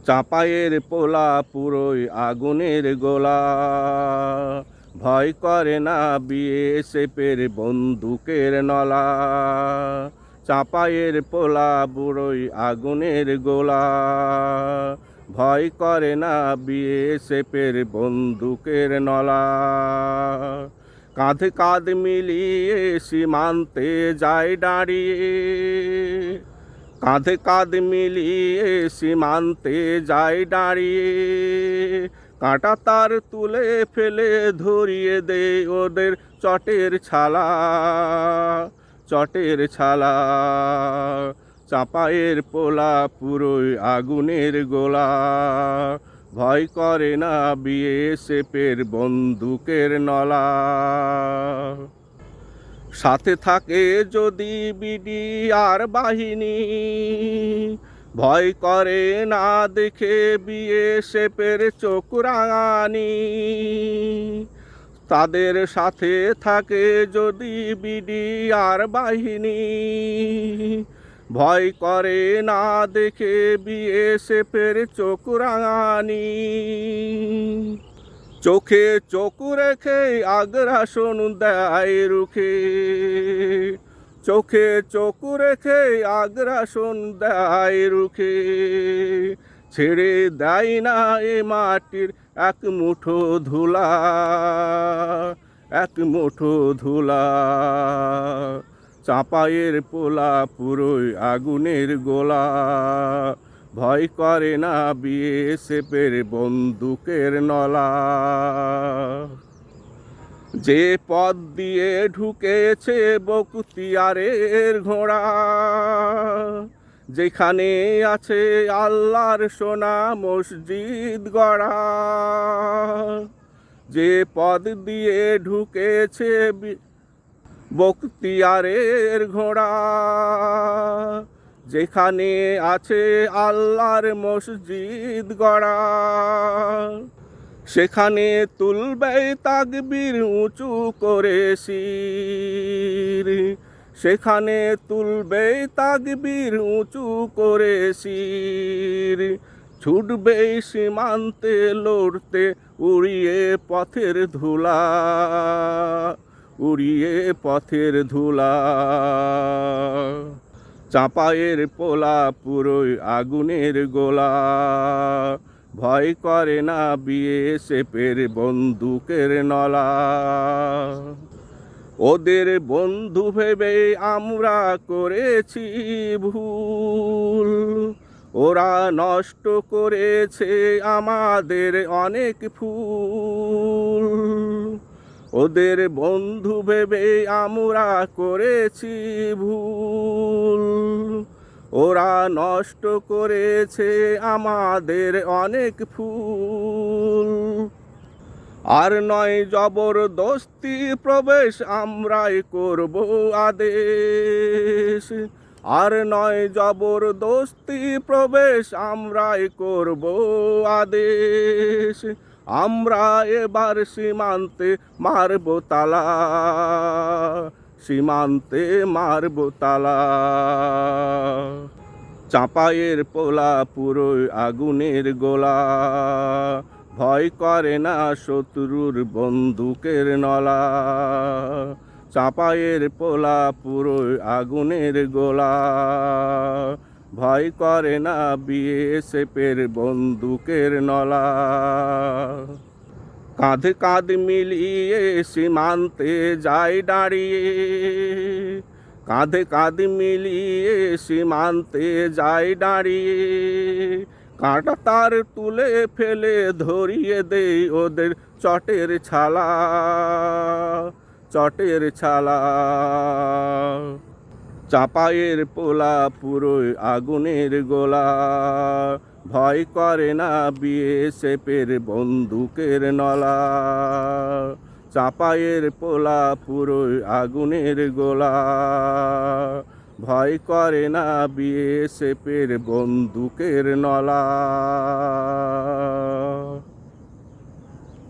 চাপায়ের পোলা পুরোই আগুনের গোলা, ভয় করে না বিএসএফের বন্দুকের নলা। চাপায়ের পোলা পুরোই আগুনের গোলা, ভয় করে না বিএসএফের বন্দুকের নলা। কাঁধে কাঁধ মিলিয়ে সীমান্তে যায় দাঁড়িয়ে, কাঁধে কাঁধ মিলিয়ে সীমান্তে যায় দাঁড়িয়ে। কাঁটা তার তুলে ফেলে ধরিয়ে দে ওদের চটের ছালা, চটের ছালা। চাপায়ের পোলা পুরোই আগুনের গোলা, ভয় করে না বিএসএফের বন্দুকের নলা। সাথে থাকে যদি বিডিআর বাহিনী, ভয় করে না দেখে বিএসএফের চোখ রাঙানি। তাদের সাথে থাকে যদি বিডিআর বাহিনী, ভয় করে না দেখে বিএসএফের চোখ রাঙানি। চোখে চোখ রেখে আগ্রাসন দেয় রুখে, চোখে চোখ রেখে আগ্রাসন দেয় রুখে। ছেড়ে দেয় না এ মাটির এক মুঠো ধুলা, এক মুঠো ধুলা। চাপায়ের পোলা পুরোই আগুনের গোলা, ভয় করে না বিএসএফের বন্দুকের নলা। যে পথ দিয়ে ঢুকেছে বখতিয়ারের ঘোড়া, যেখানে আছে আল্লাহর সোনা মসজিদ গড়া। যে পথ দিয়ে ঢুকেছে বখতিয়ারের ঘোড়া, যেখানে আছে আল্লাহর মসজিদ গড়া। সেখানে তুলবে তাকবীর উঁচু করে শির, সেখানে তুলবে তাকবীর উঁচু করে শির। ছুটবে সীমান্তে লড়তে উড়িয়ে পথের ধুলা, উড়িয়ে পথের ধুলা। চাপায়ের পোলা পুরোই আগুনের গোলা, ভয় করে না বিএসএফের বন্দুকের নলা। ওদের বন্ধু ভেবে আমরা করেছি ভুল, ওরা নষ্ট করেছে আমাদের অনেক ফুল। ওদের বন্ধু ভেবে আমরা করেছি ভুল, ওরা নষ্ট করেছে আমাদের অনেক ফুল। আর নয় জবরদস্তি প্রবেশ আমরাই করব আদেশ, আর নয় জবরদস্তি প্রবেশ আমরাই করব আদেশ। আমরা এবার সীমান্তে মারব তালা, সীমান্তে মারব তালা। চাপায়ের পোলা পুরোই আগুনের গোলা, ভয় করে না শত্রুর বন্দুকের নলা। চাপায়ের পোলা পুরোই আগুনের গোলা, ভয় করে না বিএসএফের বন্দুকের নলা। কাঁধে কাঁধ মিলিয়ে সীমান্তে যায় দাঁড়িয়ে, কাঁধে কাঁধ মিলিয়ে সীমান্তে যায় দাঁড়িয়ে। কাঁটা তার তুলে ফেলে ধরিয়ে দেই ওদের চটের ছালা, চটের ছালা। চাপায়ের পোলা পুরোই আগুনের গোলা, ভয় করে না বিএসএফের বন্দুকের নলা। চাপায়ের পোলা পুরোই আগুনের গোলা, ভয় করে না বিএসএফের বন্দুকের নলা।